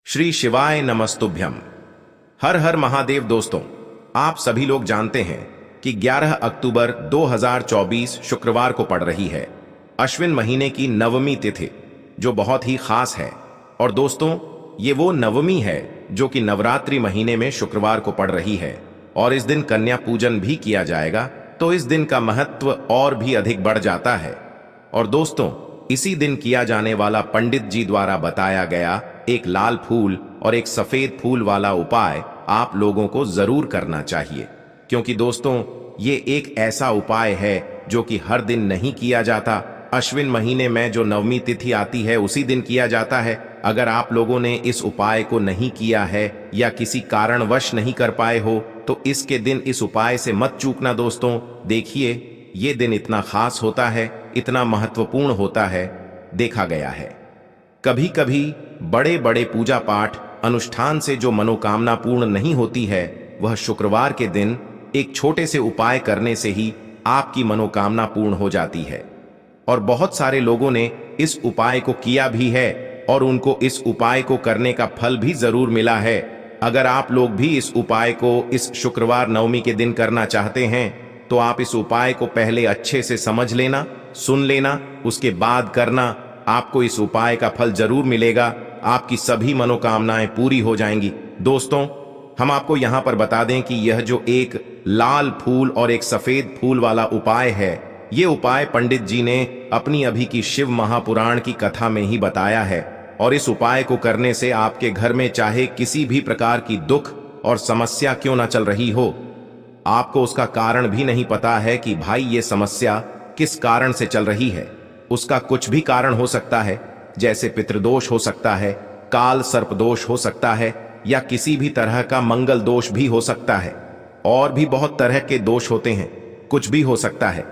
श्री शिवाय नमस्तुभ्यम। हर हर महादेव। दोस्तों, आप सभी लोग जानते हैं कि 11 अक्टूबर 2024 शुक्रवार को पड़ रही है अश्विन महीने की नवमी तिथि, जो बहुत ही खास है। और दोस्तों, ये वो नवमी है जो कि नवरात्रि महीने में शुक्रवार को पड़ रही है और इस दिन कन्या पूजन भी किया जाएगा, तो इस दिन का महत्व और भी अधिक बढ़ जाता है। और दोस्तों, इसी दिन किया जाने वाला पंडित जी द्वारा बताया गया एक लाल फूल और एक सफेद फूल वाला उपाय आप लोगों को जरूर करना चाहिए, क्योंकि दोस्तों, ये एक ऐसा उपाय है जो कि हर दिन नहीं किया जाता। अश्विन महीने में जो नवमी तिथि आती है उसी दिन किया जाता है। अगर आप लोगों ने इस उपाय को नहीं किया है या किसी कारणवश नहीं कर पाए हो, तो इसके दिन इस उपाय से मत चूकना। दोस्तों देखिए, ये दिन इतना खास होता है, इतना महत्वपूर्ण होता है। देखा गया है कभी कभी बड़े बड़े पूजा पाठ अनुष्ठान से जो मनोकामना पूर्ण नहीं होती है, वह शुक्रवार के दिन एक छोटे से उपाय करने से ही आपकी मनोकामना पूर्ण हो जाती है। और बहुत सारे लोगों ने इस उपाय को किया भी है और उनको इस उपाय को करने का फल भी जरूर मिला है। अगर आप लोग भी इस उपाय को इस शुक्रवार नवमी के दिन करना चाहते हैं, तो आप इस उपाय को पहले अच्छे से समझ लेना, सुन लेना, उसके बाद करना। आपको इस उपाय का फल जरूर मिलेगा, आपकी सभी मनोकामनाएं पूरी हो जाएंगी। दोस्तों, हम आपको यहां पर बता दें कि यह जो एक लाल फूल और एक सफेद फूल वाला उपाय है, ये उपाय पंडित जी ने अपनी अभी की शिव महापुराण की कथा में ही बताया है। और इस उपाय को करने से आपके घर में चाहे किसी भी प्रकार की दुख और समस्या क्यों ना चल रही हो, आपको उसका कारण भी नहीं पता है कि भाई ये समस्या किस कारण से चल रही है। उसका कुछ भी कारण हो सकता है, जैसे पितृदोष हो सकता है, काल सर्प दोष हो सकता है, या किसी भी तरह का मंगल दोष भी हो सकता है। और भी बहुत तरह के दोष होते हैं, कुछ भी हो सकता है।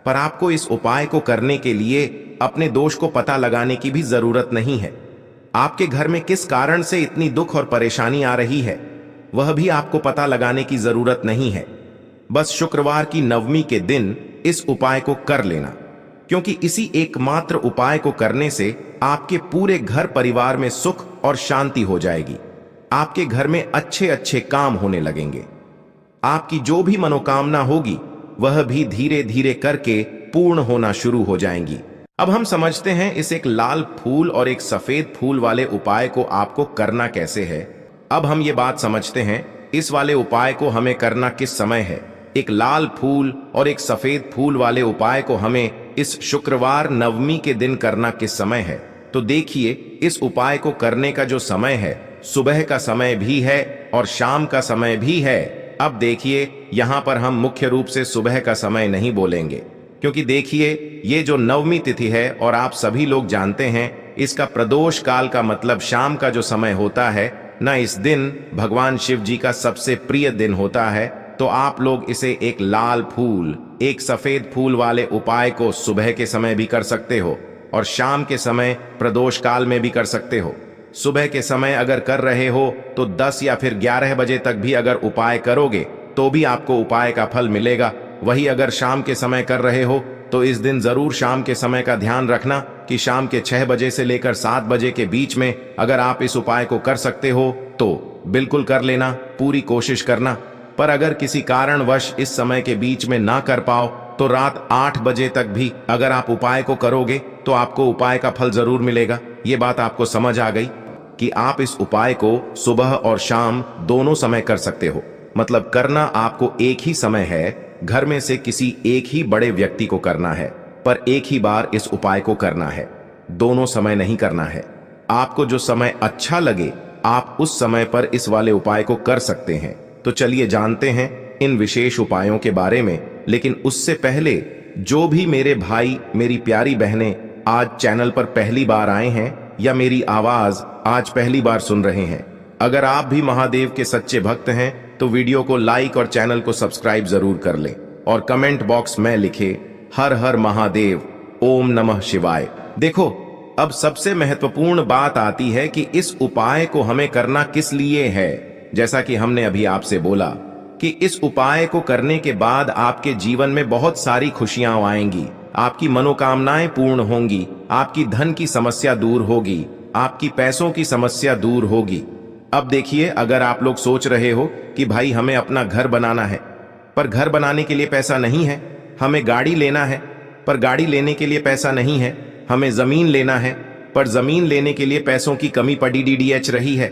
पर आपको इस उपाय को करने के लिए अपने दोष को पता लगाने की भी जरूरत नहीं है। आपके घर में किस कारण से इतनी दुख और परेशानी आ रही है, वह भी आपको पता लगाने की जरूरत नहीं है। बस शुक्रवार की नवमी के दिन इस उपाय को कर लेना, क्योंकि इसी एकमात्र उपाय को करने से आपके पूरे घर परिवार में सुख और शांति हो जाएगी। आपके घर में अच्छे अच्छे काम होने लगेंगे। आपकी जो भी मनोकामना होगी, वह भी धीरे धीरे करके पूर्ण होना शुरू हो जाएंगी। अब हम समझते हैं इस एक लाल फूल और एक सफेद फूल वाले उपाय को आपको करना कैसे है। अब हम ये बात समझते हैं, इस वाले उपाय को हमें करना किस समय है। एक लाल फूल और एक सफेद फूल वाले उपाय को हमें इस शुक्रवार नवमी के दिन करना किस समय है। तो देखिए, इस उपाय को करने का जो समय है, सुबह का समय भी है और शाम का समय भी है। अब देखिए, यहां पर हम मुख्य रूप से सुबह का समय नहीं बोलेंगे, क्योंकि देखिए, ये जो नवमी तिथि है और आप सभी लोग जानते हैं, इसका प्रदोष काल का मतलब शाम का जो समय होता है ना, इस दिन भगवान शिव जी का सबसे प्रिय दिन होता है। तो आप लोग इसे एक लाल फूल एक सफेद फूल वाले उपाय को सुबह के समय भी कर सकते हो और शाम के समय प्रदोष काल में भी कर सकते हो। सुबह के समय अगर कर रहे हो तो 10 या फिर 11 बजे तक भी अगर उपाय करोगे तो भी आपको उपाय का फल मिलेगा। वही अगर शाम के समय कर रहे हो तो इस दिन जरूर शाम के समय का ध्यान रखना कि शाम के 6 बजे से लेकर 7 बजे के बीच में अगर आप इस उपाय को कर सकते हो तो बिल्कुल कर लेना, पूरी कोशिश करना। पर अगर किसी कारणवश इस समय के बीच में ना कर पाओ तो रात 8 बजे तक भी अगर आप उपाय को करोगे तो आपको उपाय का फल जरूर मिलेगा। ये बात आपको समझ आ गई कि आप इस उपाय को सुबह और शाम दोनों समय कर सकते हो। मतलब करना आपको एक ही समय है, घर में से किसी एक ही बड़े व्यक्ति को करना है, पर एक ही बार इस उपाय को करना है, दोनों समय नहीं करना है। आपको जो समय अच्छा लगे आप उस समय पर इस वाले उपाय को कर सकते हैं। तो चलिए जानते हैं इन विशेष उपायों के बारे में। लेकिन उससे पहले, जो भी मेरे भाई मेरी प्यारी बहनें आज चैनल पर पहली बार आए हैं या मेरी आवाज आज पहली बार सुन रहे हैं, अगर आप भी महादेव के सच्चे भक्त हैं तो वीडियो को लाइक और चैनल को सब्सक्राइब जरूर कर लें और कमेंट बॉक्स में लिखे हर हर महादेव, ओम नमः शिवाय। देखो, अब सबसे महत्वपूर्ण बात आती है कि इस उपाय को हमें करना किस लिए है। जैसा कि हमने अभी आपसे बोला कि इस उपाय को करने के बाद आपके जीवन में बहुत सारी खुशियां आएंगी, आपकी मनोकामनाएं पूर्ण होंगी, आपकी धन की समस्या दूर होगी, आपकी पैसों की समस्या दूर होगी। अब देखिए, अगर आप लोग सोच रहे हो कि भाई हमें अपना घर बनाना है, पर घर बनाने के लिए पैसा नहीं है, हमें गाड़ी लेना है, पर गाड़ी लेने के लिए पैसा नहीं है, हमें जमीन लेना है, पर जमीन लेने के लिए पैसों की कमी पड़ी डीडीएच रही है।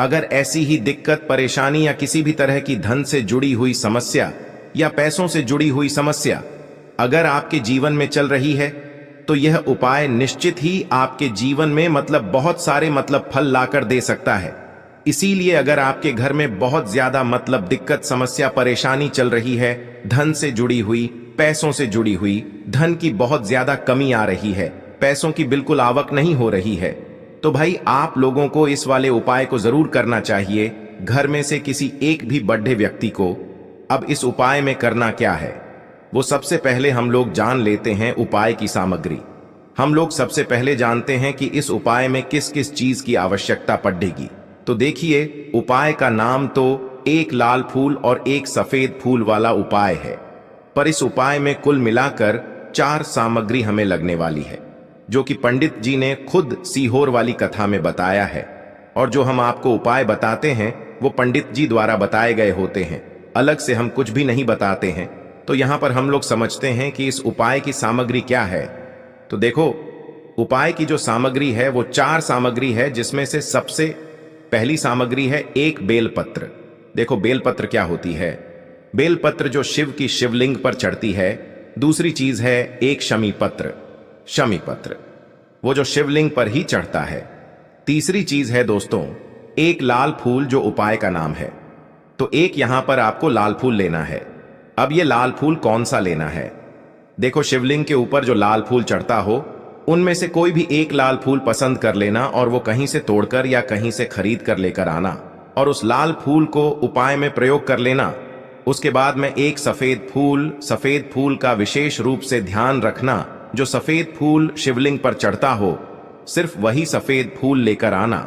अगर ऐसी ही दिक्कत, परेशानी या किसी भी तरह की धन से जुड़ी हुई समस्या या पैसों से जुड़ी हुई समस्या अगर आपके जीवन में चल रही है, तो यह उपाय निश्चित ही आपके जीवन में बहुत सारे फल लाकर दे सकता है। इसीलिए अगर आपके घर में बहुत ज्यादा दिक्कत, समस्या, परेशानी चल रही है, धन से जुड़ी हुई, पैसों से जुड़ी हुई, धन की बहुत ज्यादा कमी आ रही है, पैसों की बिल्कुल आवक नहीं हो रही है, तो भाई आप लोगों को इस वाले उपाय को जरूर करना चाहिए। घर में से किसी एक भी बूढ़े व्यक्ति को। अब इस उपाय में करना क्या है, वो सबसे पहले हम लोग जान लेते हैं उपाय की सामग्री। हम लोग सबसे पहले जानते हैं कि इस उपाय में किस किस चीज की आवश्यकता पड़ेगी। तो देखिए, उपाय का नाम तो एक लाल फूल और एक सफेद फूल वाला उपाय है, पर इस उपाय में कुल मिलाकर 4 सामग्री हमें लगने वाली है, जो कि पंडित जी ने खुद सीहोर वाली कथा में बताया है। और जो हम आपको उपाय बताते हैं वो पंडित जी द्वारा बताए गए होते हैं, अलग से हम कुछ भी नहीं बताते हैं। तो यहां पर हम लोग समझते हैं कि इस उपाय की सामग्री क्या है। तो देखो, उपाय की जो सामग्री है वो 4 सामग्री है, जिसमें से सबसे पहली सामग्री है एक बेलपत्र। देखो, बेलपत्र क्या होती है? बेलपत्र जो शिव की शिवलिंग पर चढ़ती है। दूसरी चीज है एक शमी पत्र, शमी पत्र, वो जो शिवलिंग पर ही चढ़ता है। तीसरी चीज है दोस्तों एक लाल फूल, जो उपाय का नाम है। तो एक यहां पर आपको लाल फूल लेना है। अब ये लाल फूल कौन सा लेना है? देखो, शिवलिंग के ऊपर जो लाल फूल चढ़ता हो, उनमें से कोई भी एक लाल फूल पसंद कर लेना और वो कहीं से तोड़कर या कहीं से खरीद कर लेकर आना और उस लाल फूल को उपाय में प्रयोग कर लेना। उसके बाद में एक सफेद फूल का विशेष रूप से ध्यान रखना। जो सफेद फूल शिवलिंग पर चढ़ता हो, सिर्फ वही सफेद फूल लेकर आना,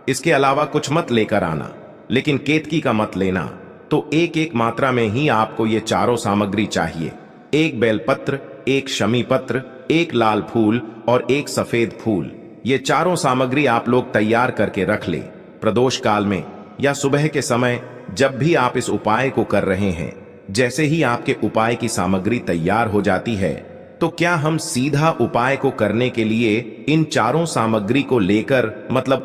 इसके अलावा कुछ मत लेकर आना, लेकिन केतकी का मत लेना। तो एक एक मात्रा में ही आपको ये चारों सामग्री चाहिए। एक बेलपत्र, एक शमी पत्र, एक लाल फूल और एक सफेद फूल। ये चारों सामग्री आप लोग तैयार करके रख ले। प्रदोष काल में या सुबह के समय जब भी आप इस उपाय को कर रहे हैं, जैसे ही आपके उपाय की सामग्री तैयार हो जाती है, तो क्या हम सीधा उपाय को करने के लिए इन चारों सामग्री को लेकर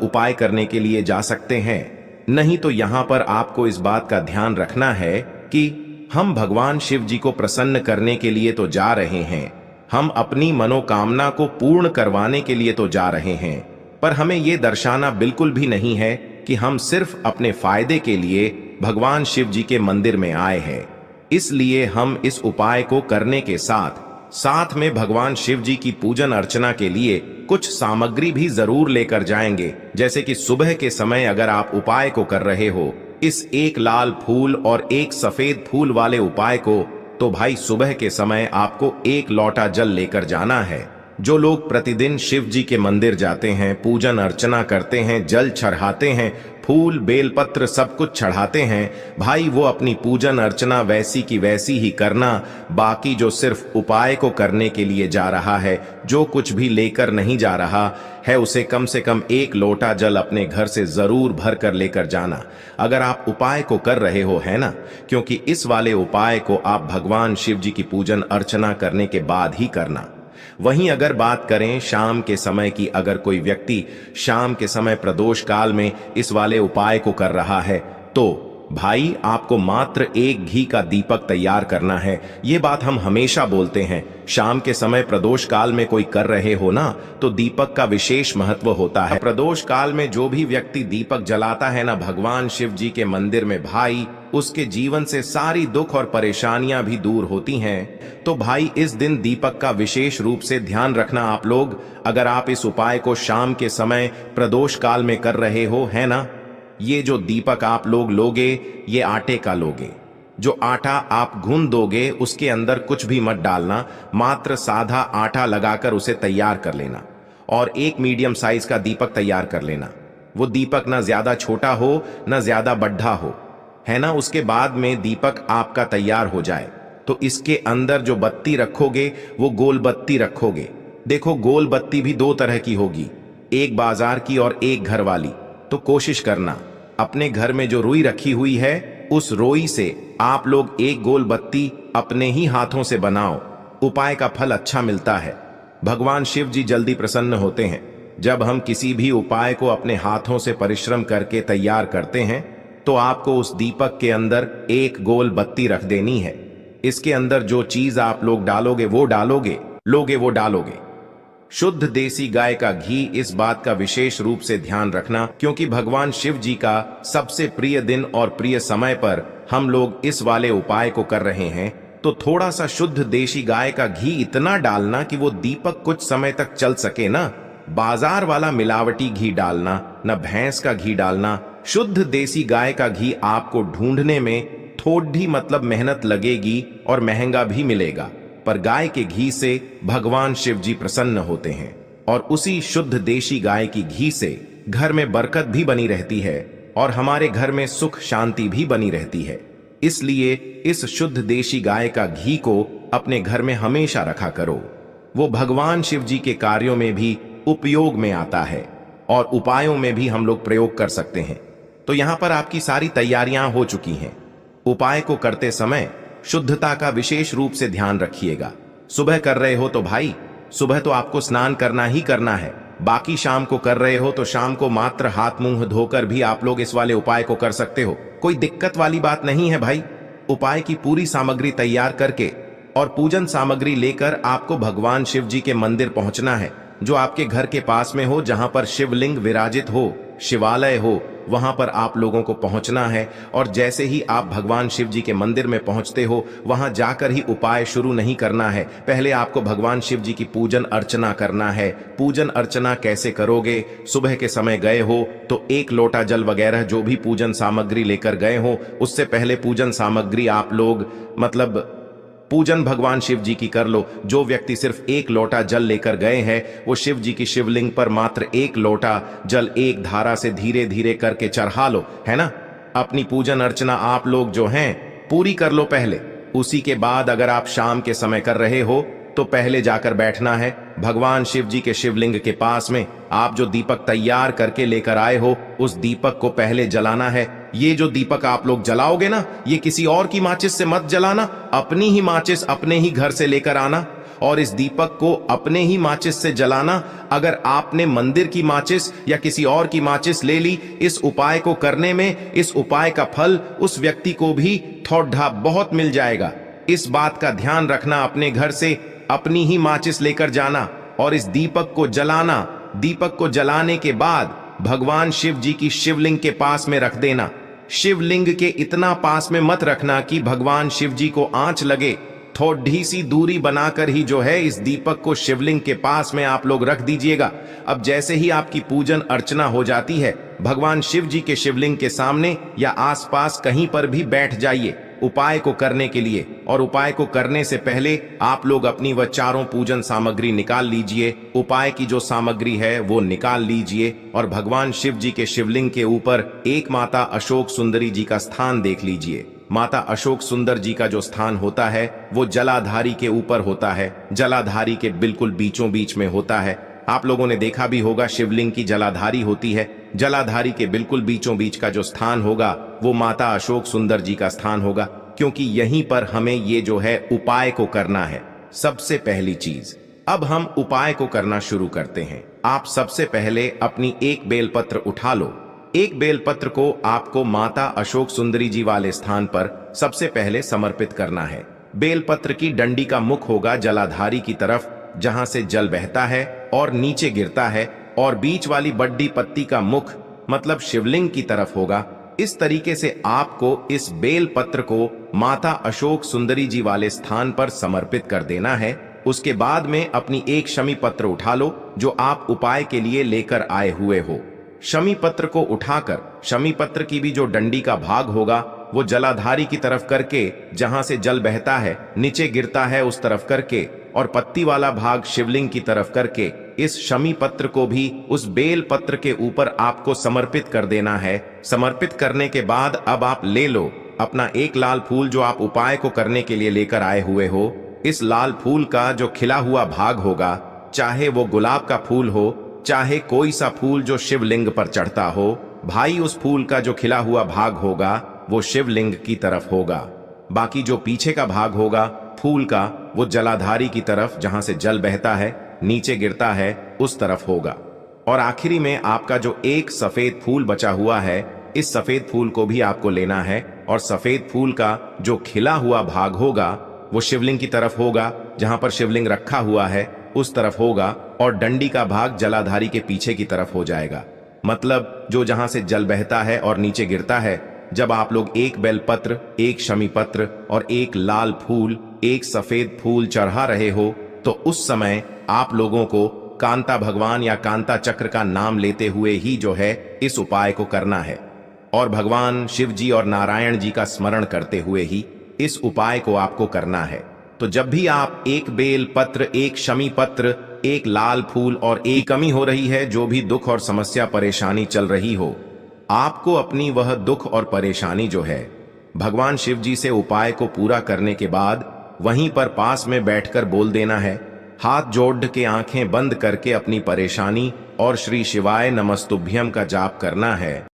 उपाय करने के लिए जा सकते हैं? नहीं, तो यहां पर आपको इस बात का ध्यान रखना है कि हम भगवान शिव जी को प्रसन्न करने के लिए तो जा रहे हैं, हम अपनी मनोकामना को पूर्ण करवाने के लिए तो जा रहे हैं, पर हमें यह दर्शाना बिल्कुल भी नहीं है कि हम सिर्फ अपने फायदे के लिए भगवान शिव जी के मंदिर में आए हैं। इसलिए हम इस उपाय को करने के साथ में भगवान शिव जी की पूजन अर्चना के लिए कुछ सामग्री भी जरूर लेकर जाएंगे। जैसे कि सुबह के समय अगर आप उपाय को कर रहे हो, इस एक लाल फूल और एक सफेद फूल वाले उपाय को, तो भाई सुबह के समय आपको 1 लोटा जल लेकर जाना है। जो लोग प्रतिदिन शिव जी के मंदिर जाते हैं, पूजन अर्चना करते हैं, जल चढ़ाते हैं, फूल बेलपत्र सब कुछ चढ़ाते हैं, भाई वो अपनी पूजन अर्चना वैसी की वैसी ही करना। बाकी जो सिर्फ उपाय को करने के लिए जा रहा है, जो कुछ भी लेकर नहीं जा रहा है, उसे कम से कम 1 लोटा जल अपने घर से जरूर भर कर लेकर जाना, अगर आप उपाय को कर रहे हो, है ना? क्योंकि इस वाले उपाय को आप भगवान शिव जी की पूजन अर्चना करने के बाद ही करना। वहीं अगर बात करें शाम के समय की, अगर कोई व्यक्ति शाम के समय प्रदोष काल में इस वाले उपाय को कर रहा है, तो भाई आपको मात्र 1 घी का दीपक तैयार करना है। ये बात हम हमेशा बोलते हैं। शाम के समय प्रदोष काल में कोई कर रहे हो ना, तो दीपक का विशेष महत्व होता है। प्रदोष काल में जो भी व्यक्ति दीपक जलाता है ना भगवान शिव जी के मंदिर में, भाई उसके जीवन से सारी दुख और परेशानियां भी दूर होती हैं। तो भाई इस दिन दीपक का विशेष रूप से ध्यान रखना आप लोग। अगर आप इस उपाय को शाम के समय प्रदोष काल में कर रहे हो, है ना, ये जो दीपक आप लोग लोगे, ये आटे का लोगे। जो आटा आप गूंद दोगे, उसके अंदर कुछ भी मत डालना, मात्र साधा आटा लगाकर उसे तैयार कर लेना और एक मीडियम साइज का दीपक तैयार कर लेना। वो दीपक ना ज्यादा छोटा हो ना ज्यादा बड़ा हो, है ना। उसके बाद में दीपक आपका तैयार हो जाए तो इसके अंदर जो बत्ती रखोगे वो गोल बत्ती रखोगे। देखो, गोल बत्ती भी 2 तरह की होगी, एक बाजार की और एक घर वाली। तो कोशिश करना अपने घर में जो रुई रखी हुई है उस रोई से आप लोग एक गोल बत्ती अपने ही हाथों से बनाओ। उपाय का फल अच्छा मिलता है। भगवान शिव जी जल्दी प्रसन्न होते हैं। जब हम किसी भी उपाय को अपने हाथों से परिश्रम करके तैयार करते हैं तो आपको उस दीपक के अंदर एक गोल बत्ती रख देनी है। इसके अंदर जो चीज आप लोग डालोगे वो डालोगे। शुद्ध देसी गाय का घी। इस बात का विशेष रूप से ध्यान रखना क्योंकि भगवान शिव जी का सबसे प्रिय दिन और प्रिय समय पर हम लोग इस वाले उपाय को कर रहे हैं। तो थोड़ा सा शुद्ध देसी गाय का घी इतना डालना कि वो दीपक कुछ समय तक चल सके ना। बाजार वाला मिलावटी घी डालना, न भैंस का घी डालना। शुद्ध देसी गाय का घी आपको ढूंढने में थोड़ी मतलब मेहनत लगेगी और महंगा भी मिलेगा, पर गाय के घी से भगवान शिव जी प्रसन्न होते हैं और उसी शुद्ध देशी गाय की घी से घर में बरकत भी बनी रहती है और हमारे घर में सुख शांति भी बनी रहती है। इसलिए इस शुद्ध देशी गाय का घी को अपने घर में हमेशा रखा करो। वो भगवान शिव जी के कार्यों में भी उपयोग में आता है और उपायों में भी हम लोग प्रयोग कर सकते हैं। तो यहां पर आपकी सारी तैयारियां हो चुकी हैं। उपाय को करते समय शुद्धता का विशेष रूप से ध्यान रखिएगा। सुबह कर रहे हो तो भाई सुबह तो आपको स्नान करना ही करना है। बाकी शाम को कर रहे हो तो शाम को मात्र हाथ मुंह धोकर भी आप लोग इस वाले उपाय को कर सकते हो। कोई दिक्कत वाली बात नहीं है भाई। उपाय की पूरी सामग्री तैयार करके और पूजन सामग्री लेकर आपको भगवान शिव जी के मंदिर पहुंचना है, जो आपके घर के पास में हो, जहां पर शिवलिंग विराजित हो, शिवालय हो, वहां पर आप लोगों को पहुंचना है। और जैसे ही आप भगवान शिव जी के मंदिर में पहुंचते हो वहां जाकर ही उपाय शुरू नहीं करना है। पहले आपको भगवान शिव जी की पूजन अर्चना करना है। पूजन अर्चना कैसे करोगे? सुबह के समय गए हो तो एक लोटा जल वगैरह जो भी पूजन सामग्री लेकर गए हो, उससे पहले पूजन सामग्री आप लोग मतलब पूजन भगवान शिव जी की कर लो। जो व्यक्ति सिर्फ एक लोटा जल लेकर गए हैं वो शिव जी की शिवलिंग पर मात्र एक लोटा जल एक धारा से धीरे धीरे करके चढ़ा लो, है ना। अपनी पूजन अर्चना आप लोग जो हैं पूरी कर लो पहले। उसी के बाद अगर आप शाम के समय कर रहे हो तो पहले जाकर बैठना है भगवान शिव जी के शिवलिंग के पास में। आप जो दीपक तैयार करके लेकर आए हो उस दीपक को पहले जलाना है। ये जो दीपक आप लोग जलाओगे ना, ये किसी और की माचिस से मत जलाना। अपनी ही माचिस अपने ही घर से लेकर आना और इस दीपक को अपने ही माचिस से जलाना। अगर आपने मंदिर की माचिस या किसी और की माचिस ले ली इस उपाय को करने में, इस उपाय का फल उस व्यक्ति को भी थोड़ा बहुत मिल जाएगा। इस बात का ध्यान रखना। अपने घर से अपनी ही माचिस लेकर जाना और इस दीपक को जलाना। दीपक को जलाने के बाद भगवान शिव जी की शिवलिंग के पास में रख देना। शिवलिंग के इतना पास में मत रखना कि भगवान शिव जी को आंच लगे। थोड़ी सी दूरी बनाकर ही जो है इस दीपक को शिवलिंग के पास में आप लोग रख दीजिएगा। अब जैसे ही आपकी पूजन अर्चना हो जाती है भगवान शिव जी के शिवलिंग के सामने या आसपास कहीं पर भी बैठ जाइए उपाय को करने के लिए। और उपाय को करने से पहले आप लोग अपनी वह चारों पूजन सामग्री निकाल लीजिए। उपाय की जो सामग्री है वो निकाल लीजिए और भगवान शिव जी के शिवलिंग के ऊपर एक माता अशोक सुंदरी जी का स्थान देख लीजिए। माता अशोक सुंदर जी का जो स्थान होता है वो जलाधारी के ऊपर होता है। जलाधारी के बिल्कुल बीचों बीच में होता है। आप लोगों ने देखा भी होगा शिवलिंग की जलाधारी होती है। जलाधारी के बिल्कुल बीचों बीच का जो स्थान होगा वो माता अशोक सुंदर जी का स्थान होगा, क्योंकि यहीं पर हमें ये जो है उपाय को करना है। सबसे पहली चीज, अब हम उपाय को करना शुरू करते हैं। आप सबसे पहले अपनी एक बेलपत्र उठा लो। एक बेलपत्र को आपको माता अशोक सुंदरी जी वाले स्थान पर सबसे पहले समर्पित करना है। बेलपत्र की डंडी का मुख होगा जलाधारी की तरफ, जहां से जल बहता है और नीचे गिरता है, और बीच वाली बड्डी पत्ती का मुख मतलब शिवलिंग की तरफ होगा। इस तरीके से आपको इस बेल पत्र को माता अशोक सुंदरी जी वाले स्थान पर समर्पित कर देना है। उसके बाद में अपनी एक शमी पत्र उठा लो जो आप उपाय के लिए लेकर आए हुए हो। शमी पत्र को उठाकर शमी पत्र की भी जो डंडी का भाग होगा वो जलाधारी की तरफ करके, जहां से जल बहता है नीचे गिरता है उस तरफ करके, और पत्ती वाला भाग शिवलिंग की तरफ करके इस शमी पत्र को भी उस बेल पत्र के ऊपर आपको समर्पित कर देना है। समर्पित करने के बाद अब आप ले लो अपना एक लाल फूल जो आप उपाय को करने के लिए लेकर आए हुए हो। इस लाल फूल का जो खिला हुआ भाग होगा, चाहे वो गुलाब का फूल हो, चाहे कोई सा फूल जो शिवलिंग पर चढ़ता हो, भाई उस फूल का जो खिला हुआ भाग होगा वो शिवलिंग की तरफ होगा, बाकी जो पीछे का भाग होगा फूल का वो जलाधारी की तरफ, जहां से जल बहता है नीचे गिरता है उस तरफ होगा। और आखिरी में आपका जो एक सफेद फूल बचा हुआ है, इस सफेद फूल को भी आपको लेना है और सफेद फूल का जो खिला हुआ भाग होगा वो शिवलिंग की तरफ होगा, जहां पर शिवलिंग रखा हुआ है उस तरफ होगा, और डंडी का भाग जलाधारी के पीछे की तरफ हो जाएगा। मतलब जो जहां से जल बहता है और नीचे गिरता है, जब आप लोग एक बेलपत्र, एक शमी पत्र और एक लाल फूल, एक सफेद फूल चढ़ा रहे हो, तो उस समय आप लोगों को कांता भगवान या कांता चक्र का नाम लेते हुए ही जो है इस उपाय को करना है, और भगवान शिव जी और नारायण जी का स्मरण करते हुए ही इस उपाय को आपको करना है। तो जब भी आप एक बेल पत्र, एक शमी पत्र, एक लाल फूल और एक कमी हो रही है, जो भी दुख और समस्या परेशानी चल रही हो, आपको अपनी वह दुख और परेशानी जो है भगवान शिव जी से उपाय को पूरा करने के बाद वहीं पर पास में बैठकर बोल देना है, हाथ जोड़ के आंखें बंद करके अपनी परेशानी और श्री शिवाय नमस्तुभ्यम का जाप करना है।